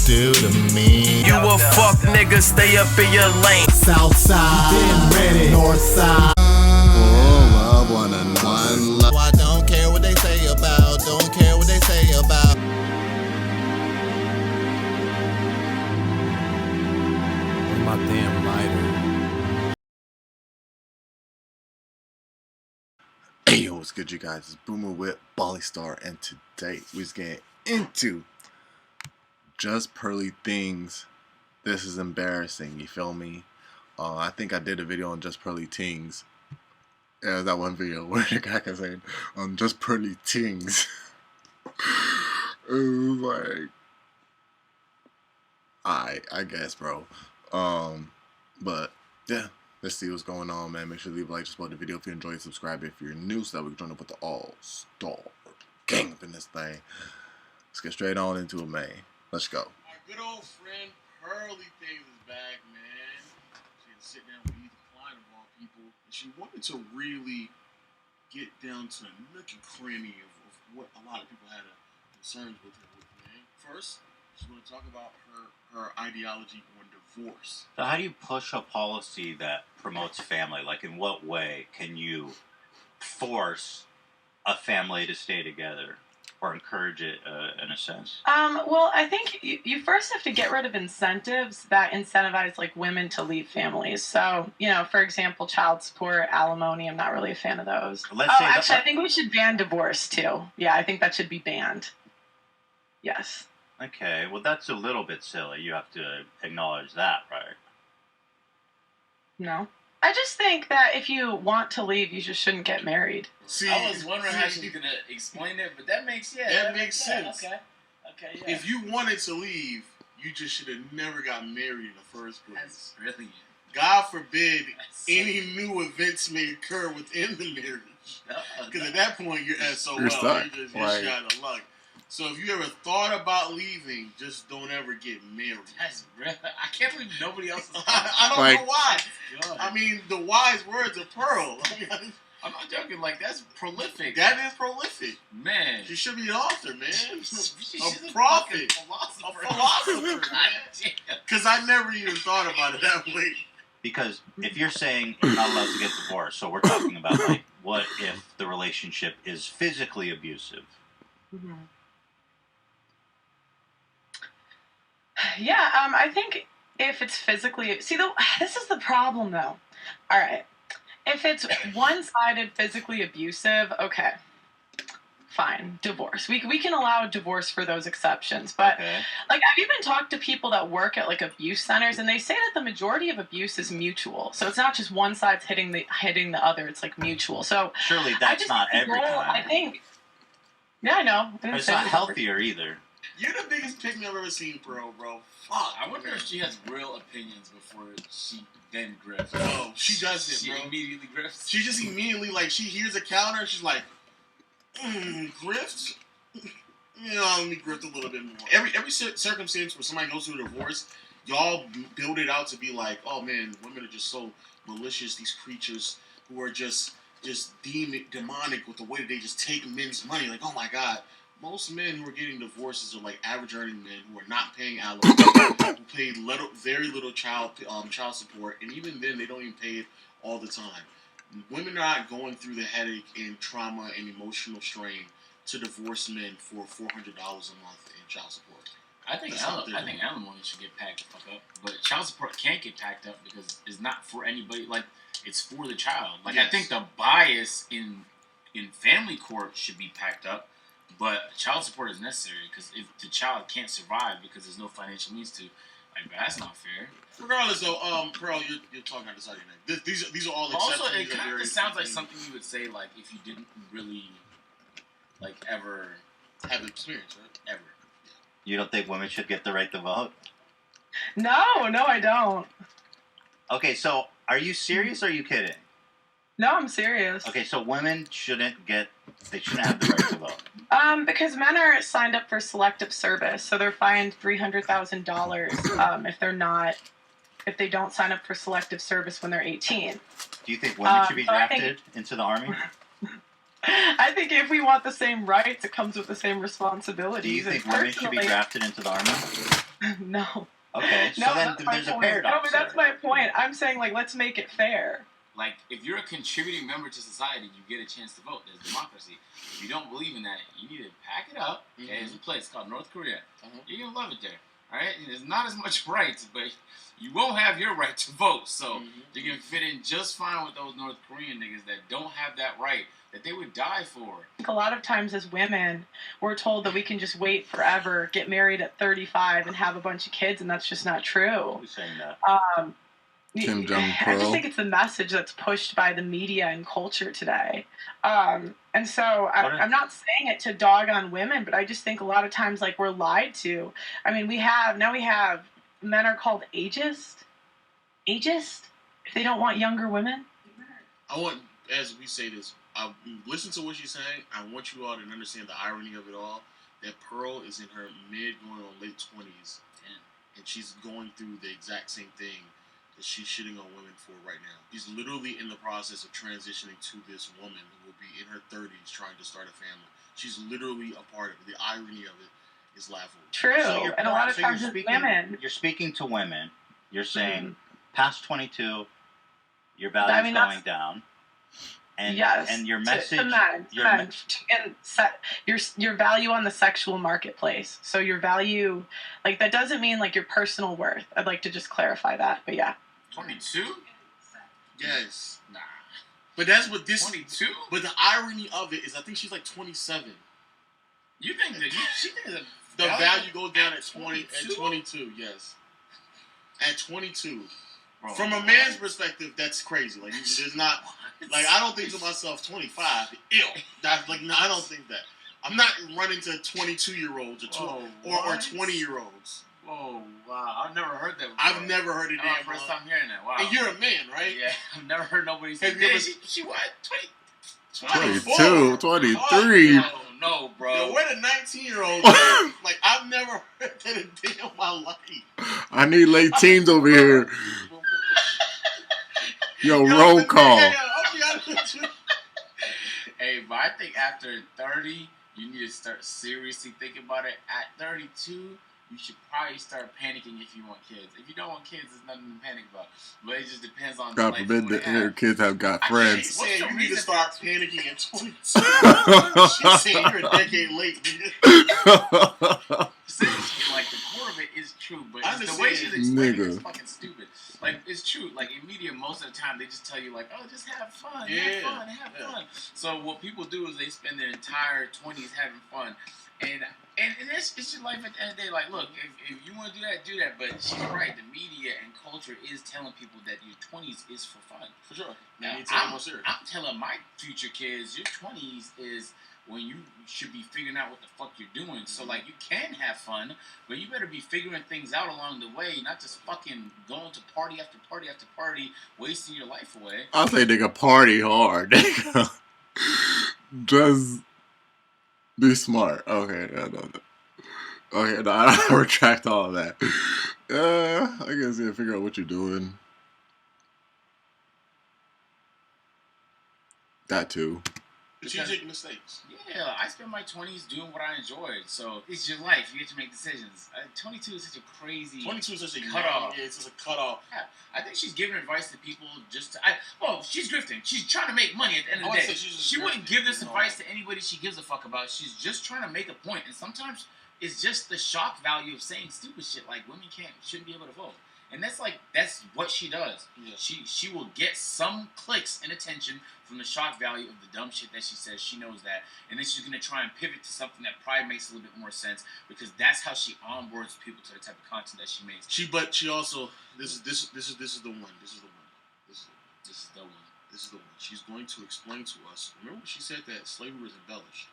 do to me? You a fuck nigga, stay up in your lane. South side, been ready. North side. Oh, love one and one. I don't care what they say about. Don't care what they say about. My damn lighter. Hey yo, what's good you guys? It's Boomer with Bali Star, and today we're just getting into Just Pearly Things. This is embarrassing, you feel me? I think I did a video on Just Pearly Things. Yeah, that one video where the guy was saying Just Pearly Things. It was like, I guess, bro. But yeah, let's see what's going on, man. Make sure to leave a like, just about the video if you enjoyed, subscribe if you're new, so that we can join up with the all-star gang up in this thing. Let's get straight on into it, man. Let's go. My good old friend Pearly Things is back, man. She had to sit down with Ethan Klein of all people, and she wanted to really get down to the nook and cranny of what a lot of people had concerns with her with, man. First, she's going to talk about her ideology on divorce. So how do you push a policy that promotes family? Like, in what way can you force a family to stay together or encourage it in a sense? Well, I think you first have to get rid of incentives that incentivize like women to leave families. So, you know, for example, child support, alimony. I'm not really a fan of those. I think we should ban divorce too. Yeah, I think that should be banned. Yes. Okay, well, that's a little bit silly. You have to acknowledge that, right? No. I just think that if you want to leave, you just shouldn't get married. See, I was wondering how she's going to explain it, but that makes sense. That makes sense. Okay, yeah. If you wanted to leave, you just should have never got married in the first place. That's brilliant. God forbid any new events may occur within the marriage. Because at that point, you're SOL. You're stuck. You're shot of luck. So if you ever thought about leaving, just don't ever get married. That's real. I can't believe nobody else is I don't know why. I mean, the wise words of Pearl. I'm not joking. Like, that's prolific. That is prolific. Man. She should be an author, man. She's a prophet. A philosopher. Because I never even thought about it that way. Because if you're saying you're not allowed to get divorced, so we're talking about, like, what if the relationship is physically abusive? Mm-hmm. Yeah, I think if it's physically... See, this is the problem, though. All right. If it's one-sided physically abusive, okay. Fine. Divorce. We can allow a divorce for those exceptions. But, okay. Like, I've even talked to people that work at, like, abuse centers, and they say that the majority of abuse is mutual. So it's not just one side's hitting the other. It's, like, mutual. So surely that's not every time. I think... Yeah, I know. It's not healthier either. You're the biggest pick me I've ever seen, bro. Fuck. I wonder if she has real opinions before she then grifts. No, she doesn't, bro. She immediately grifts? She just immediately, like, she hears a counter and she's like, grift? Let me grift a little bit more. Every circumstance where somebody goes through a divorce, y'all build it out to be like, oh, man, women are just so malicious, these creatures who are just demonic with the way that they just take men's money. Like, oh, my God. Most men who are getting divorces are like average earning men who are not paying alimony, who pay very little child support, and even then they don't even pay it all the time. Women are not going through the headache and trauma and emotional strain to divorce men for $400 a month in child support. I think alimony should get packed the fuck up, but child support can't get packed up because it's not for anybody. Like, it's for the child. Like, yes. I think the bias in family court should be packed up. But child support is necessary because if the child can't survive because there's no financial means to, like, that's not fair. Regardless, though, Pearl, you're talking out the side of your neck. These are all exceptions. Also, it kind of sounds like something you would say, like, if you didn't really, like, ever have the experience, right? Ever. You don't think women should get the right to vote? No, I don't. Okay, so are you serious or are you kidding? No, I'm serious. Okay, so women shouldn't have the right to vote. Because men are signed up for selective service, so they're fined $300,000 if they don't sign up for selective service when they're 18. Do you think women should be drafted into the army? I think if we want the same rights, it comes with the same responsibilities. Do you think women should be drafted into the army? No. Okay, so No, then that's my there's a point. paradox. No, but that's my point. I'm saying, like, let's make it fair. Like, if you're a contributing member to society, you get a chance to vote. There's democracy. If you don't believe in that, you need to pack it up. Okay, there's a place called North Korea. You're going to love it there. All right? There's not as much rights, but you won't have your right to vote. So you're going to fit in just fine with those North Korean niggas that don't have that right that they would die for. A lot of times as women, we're told that we can just wait forever, get married at 35, and have a bunch of kids, and that's just not true. Who's saying that? Kim Jong I just think it's the message that's pushed by the media and culture today. And so I'm not saying it to dog on women, but I just think a lot of times, like, we're lied to. I mean, we have men are called ageist if they don't want younger women. I want, as we say this, listen to what she's saying. I want you all to understand the irony of it all. That Pearl is in her mid going on late 20s, and she's going through the exact same thing that she's shitting on women for right now. She's literally in the process of transitioning to this woman who will be in her 30s trying to start a family. She's literally a part of it. The irony of it is laughable. True, and a lot of times it's women. You're speaking to women. You're saying past 22, your value's going down. And, yes, and your message, your value on the sexual marketplace. So your value, like, that doesn't mean like your personal worth. I'd like to just clarify that. But yeah, 22. Yes. Nah. But that's what this. 22. But the irony of it is, I think she's like 27. You think that she thinks the value goes down at 20 at 22? Yes. At 22. Bro, from a man's perspective, that's crazy. Like, there's not, like, I don't think to myself, 25, ill. That's like, no, I don't think that. I'm not running to 22-year-olds or 20-year-olds. Whoa, wow! I've never heard that before. I've never heard it. First time hearing that. Wow. And you're a man, right? Yeah, I've never heard nobody say that. She what? 22, 23. Oh, no, bro. Yo, where the 19-year-olds? Like, I've never heard that a day in my life. I need late teens over here. Yo, roll call. Hey, but I think after 30, you need to start seriously thinking about it. At 32, you should probably start panicking if you want kids. If you don't want kids, there's nothing to panic about. But it just depends on God forbid that your kids have got friends. She's saying you need to start panicking at 22. She's saying you're a decade late, nigga. Seriously, like, the core of it is true, but the way she's explaining it is fucking stupid. Like, it's true. Like, in media, most of the time, they just tell you, like, oh, just have fun, have fun. So what people do is they spend their entire 20s having fun. And it's your life at the end of the day. Like, look, if you want to do that. But she's right. The media and culture is telling people that your 20s is for fun. For sure. Now, I'm telling my future kids, your 20s is when you should be figuring out what the fuck you're doing. So, like, you can have fun, but you better be figuring things out along the way, not just fucking going to party after party after party, wasting your life away. I'll say, nigga, party hard. Just be smart. Okay, no. Okay, no, I retract all of that. I guess you gotta figure out what you're doing. That too. Strategic mistakes. Yeah, I spent my 20s doing what I enjoyed. So it's your life. You get to make decisions. 22 is such a crazy 22 is such a cutoff. Yeah, it's just a cutoff. Yeah, I think she's giving advice to people just to... she's grifting. She's trying to make money at the end of the day. She wouldn't give this advice to anybody she gives a fuck about. She's just trying to make a point. And sometimes it's just the shock value of saying stupid shit like women shouldn't be able to vote. And that's what she does. Yeah. She will get some clicks and attention from the shock value of the dumb shit that she says. She knows that, and then she's gonna try and pivot to something that probably makes a little bit more sense because that's how she onboards people to the type of content that she makes. But she also this is the one. She's going to explain to us. Remember, she said that slavery was embellished.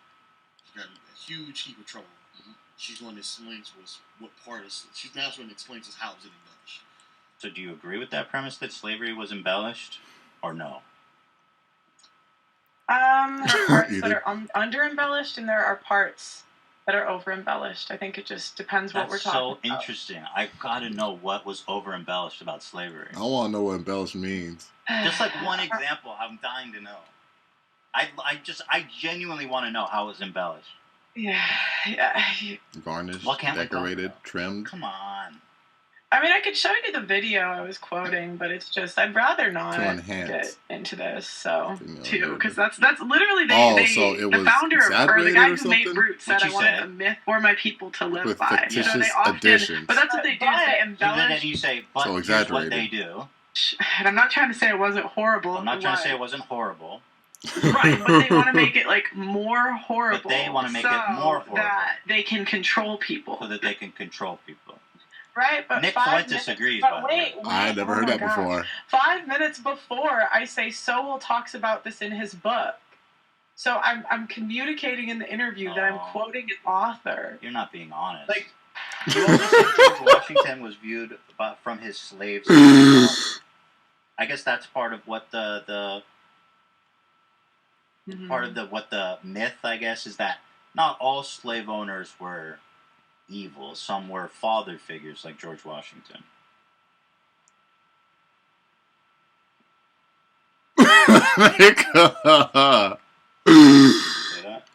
She got a huge heap of trouble. Mm-hmm. She's going to explain to us what part is. She's now going to explain to us how is it embellished. So do you agree with that premise that slavery was embellished, or no? There are parts that are under-embellished, and there are parts that are over-embellished. I think it just depends what we're talking about. That's so interesting. I've got to know what was over-embellished about slavery. I want to know what embellished means. Just like one example, I'm dying to know. I genuinely want to know how it was embellished. Yeah. Garnished, What can't we decorated, talk about? trimmed. Come on. I mean, I could show you the video I was quoting, but it's just I'd rather not To enhance. get into this. So Female because that's literally so it the was founder of or the exaggerated guy or who made something? Roots said What'd I you wanted say? a myth for my people to live With by. fictitious So they often, additions. but that's what they do. Is they So then embellish. you say, but So here's what exaggerated. they do. And I'm not trying to say it wasn't horrible. I'm not trying to say it wasn't horrible. Right, but they want to make it like more horrible. But they want to make it more horrible. That they can control people. So that they can control people. Right, but Nick 5 Fuentes minutes, agrees. But by the way. wait, I never heard that gosh. before. 5 minutes before, I say Sowell talks about this in his book. So I'm communicating in the interview that I'm quoting an author. You're not being honest. Like, you also said George Washington was viewed from his slaves. I guess that's part of what the part of what the myth, I guess, is that not all slave owners were evil. Some were father figures like George Washington.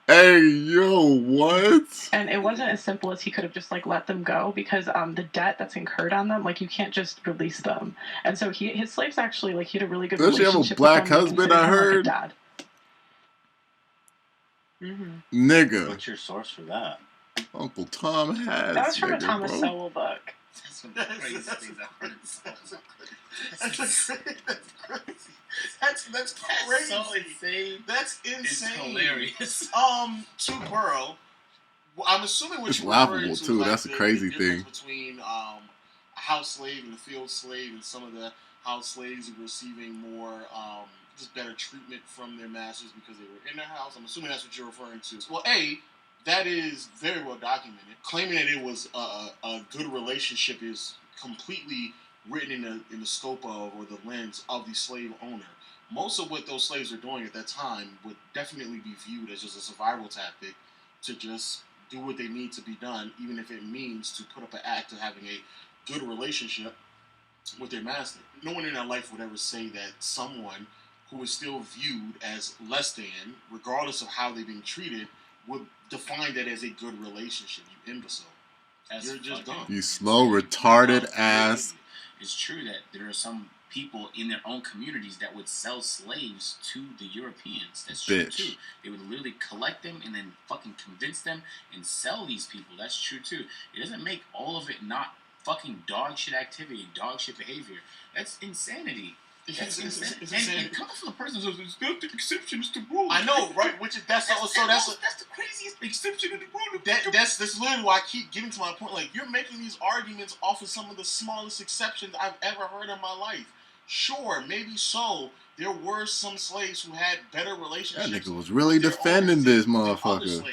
Hey, yo, what? And it wasn't as simple as he could have just like let them go because the debt that's incurred on them, like you can't just release them. And so his slaves actually like he had a really good Does she relationship have a black with them. husband? I heard. Like a dad. Nigga. What's your source for that? Uncle Tom has. That was from a Thomas bro. Sowell book. That's some crazy things I've heard. That's crazy. So insane. That's insane. It's hilarious. To Pearl, I'm assuming what It's you're referring laughable to, too. like, That's a the crazy difference thing. between a house slave and a field slave, and some of the house slaves are receiving more just better treatment from their masters because they were in their house. I'm assuming that's what you're referring to. Well, that is very well documented. Claiming that it was a good relationship is completely written in the scope of or the lens of the slave owner. Most of what those slaves are doing at that time would definitely be viewed as just a survival tactic to just do what they need to be done, even if it means to put up an act of having a good relationship with their master. No one in their life would ever say that someone who is still viewed as less than, regardless of how they're being treated, would define that as a good relationship. You imbecile. You're just dumb. You slow, retarded ass. It's true that there are some people in their own communities that would sell slaves to the Europeans. That's true too. They would literally collect them and then fucking convince them and sell these people. That's true too. It doesn't make all of it not fucking dog shit activity, dog shit behavior. That's insanity. That's insane. And coming from a person who says the exception is the rule. I know, right? That's the craziest exception in the rule. That's literally why I keep getting to my point. Like, you're making these arguments off of some of the smallest exceptions I've ever heard in my life. Sure, maybe so. There were some slaves who had better relationships. That nigga was really defending this motherfucker.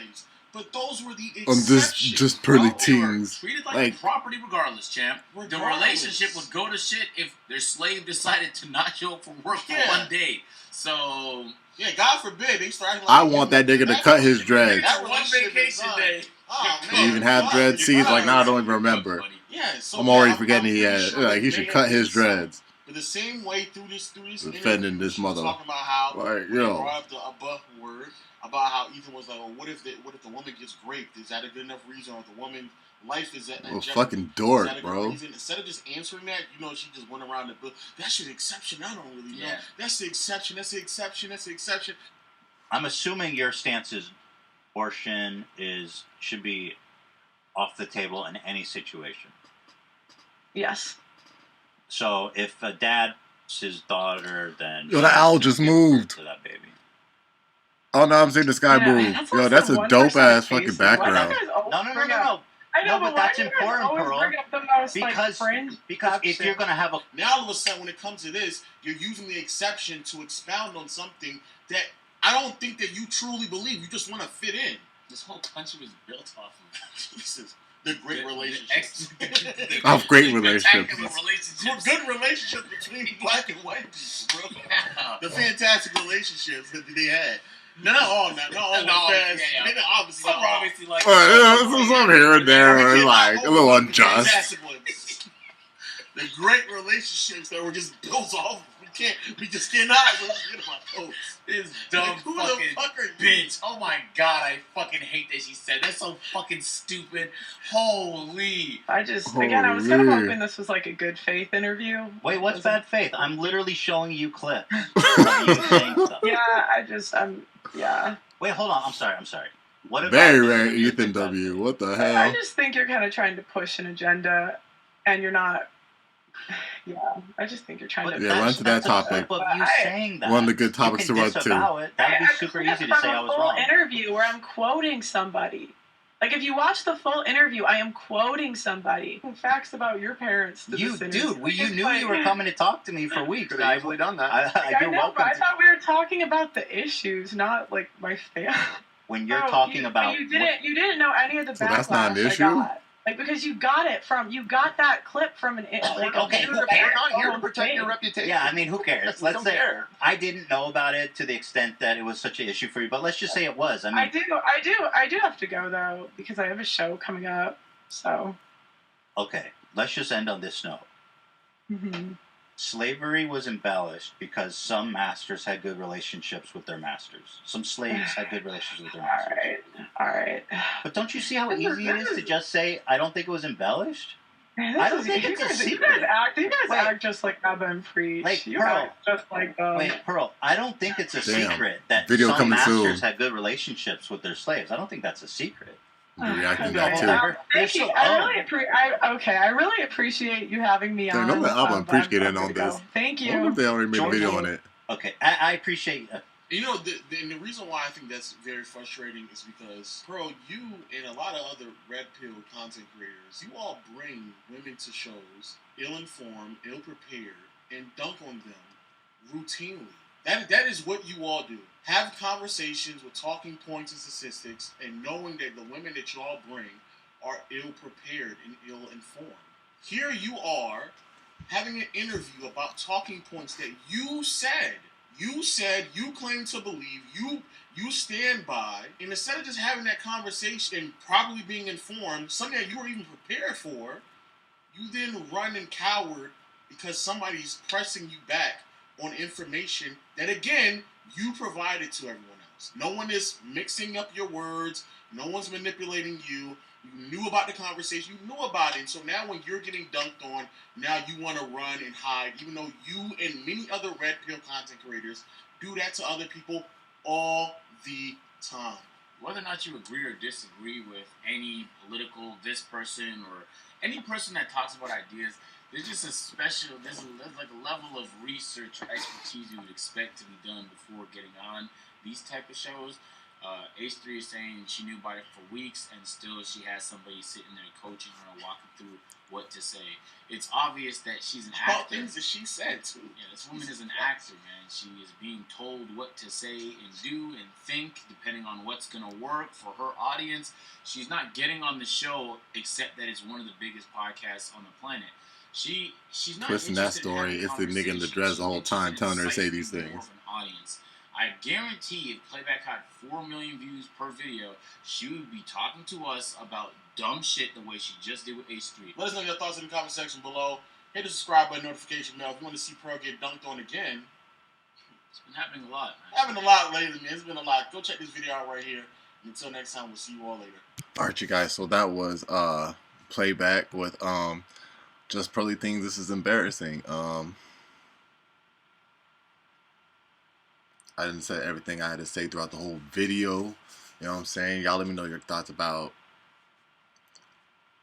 But those were the exceptions. On just Pearly Things. Treated like property regardless, champ. The relationship would go to shit if their slave decided to not show up for work for one day. So... Yeah, God forbid they started like... I want that nigga to cut his dreads. That one vacation day. Oh, man. He even have dread seeds? Like, now I don't even remember. Yeah, so I'm already forgetting he had... Like, he should cut his dreads. But the same way through this defending this mother. Talking about how... Like, yo. Brought up the above word. About how Ethan was like, well, what if the woman gets raped? Is that a good enough reason? Or the woman's life is that? Oh, fucking dork, bro. Instead of just answering that, she just went around the bill. That's the exception. I don't really know. That's the exception. That's the exception. That's the exception. I'm assuming your stance is abortion should be off the table in any situation. Yes. So if a dad's his daughter, then yo, the owl just moved to that baby. Oh no, I'm seeing the sky move. Yo, that's a dope ass fucking background. No. I know, but that's important, Pearl. Because if you're gonna have a now all of a sudden when it comes to this, you're using the exception to expound on something that I don't think that you truly believe. You just want to fit in. This whole country was built off of Jesus. The great relationships. Of great relationships. Good relationships between black and white people, bro. The fantastic relationships that they had. Not all. Obviously, like some here and there, like a little unjust. The great relationships that were just built off of We just cannot get my post. This dumb fucking bitch. Oh my god, I fucking hate that she said that's so fucking stupid. Holy. Again, I was kind of hoping this was like a good faith interview. Wait, what's bad faith? I'm literally showing you clips of you saying stuff. Yeah. Wait, hold on. I'm sorry. What about very rare, Ethan W. What the hell? I just think you're kind of trying to push an agenda, and you're not. Yeah, I just think you're trying to. Yeah, run to that topic. But you saying that one of the good topics to run to. That would be super easy to say I was wrong. Interview where I'm quoting somebody. Like if you watch the full interview, I am quoting somebody. Facts about your parents. You knew you were coming to talk to me for weeks. Could have easily done that. I know, but I thought we were talking about the issues, not like my family. When you're talking about, you didn't know any of the backlash. So that's not an issue. I got. Like because you got that clip from an okay. We're not here to protect your reputation. Yeah, I mean, who cares? Let's say I didn't know about it to the extent that it was such an issue for you, but let's just say it was. I mean, I do have to go though because I have a show coming up. So. Okay, let's just end on this note. Mm-hmm. Slavery was embellished because some masters had good relationships with their masters. Some slaves had good relationships with their masters. All right. But don't you see how easy it is to just say, I don't think it was embellished? I don't think it's a secret. You guys act just like Abba Preach. Like, you Pearl. act just like Wait, Pearl, I don't think it's a secret that Video some coming masters soon. had good relationships with their slaves. I don't think that's a secret. Reacting that too. Thank you. I really appreciate you having me on. I know that Abba Preach get in on this. Thank you. I wonder if they already made a video on it. Okay, I appreciate You know, the reason why I think that's very frustrating is because, Pearl, you and a lot of other red pill content creators, you all bring women to shows ill-informed, ill-prepared, and dunk on them routinely. That is what you all do. Have conversations with talking points and statistics and knowing that the women that you all bring are ill-prepared and ill-informed. Here you are having an interview about talking points that you said, you claim to believe, you stand by, and instead of just having that conversation and probably being informed, something that you were even prepared for, you then run and cower because somebody's pressing you back on information that, again, you provided to everyone else. No one is mixing up your words. No one's manipulating you. You knew about the conversation. You knew about it. And so now when you're getting dunked on, now you want to run and hide, even though you and many other red pill content creators do that to other people all the time. Whether or not you agree or disagree with any political, this person, or any person that talks about ideas, there's just there's like a level of research or expertise you would expect to be done before getting on these type of shows. H3 is saying she knew about it for weeks, and still she has somebody sitting there coaching her and walking through what to say. It's obvious that she's an actor. About things that she said, too. Yeah, this woman is an actor, man. She is being told what to say and do and think, depending on what's going to work for her audience. She's not getting on the show, except that it's one of the biggest podcasts on the planet. She's not twisting that story. It's the nigga in the dress the whole time telling her to say these things. Audience. I guarantee if Playback had 4 million views per video, she would be talking to us about dumb shit the way she just did with H3. Let us know your thoughts in the comment section below. Hit the subscribe button, notification bell. If you want to see Pearl get dunked on again. It's been happening a lot, man. Happening a lot lately, man. It's been a lot. Go check this video out right here. And until next time, we'll see you all later. Alright, you guys. So that was Playback with Just Pearly Things. This is embarrassing. I didn't say everything I had to say throughout the whole video. You know what I'm saying? Y'all let me know your thoughts about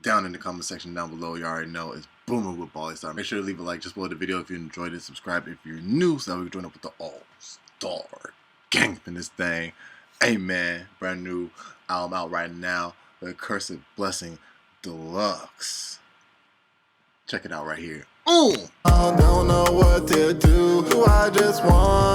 down in the comment section down below. You already know it's Boomer with Bally Star. Make sure to leave a like just below the video if you enjoyed it. Subscribe if you're new so that we can join up with the all-star gang in this thing. Amen. Brand new album out right now. The Cursed Blessing Deluxe. Check it out right here. I don't know what to do. I just want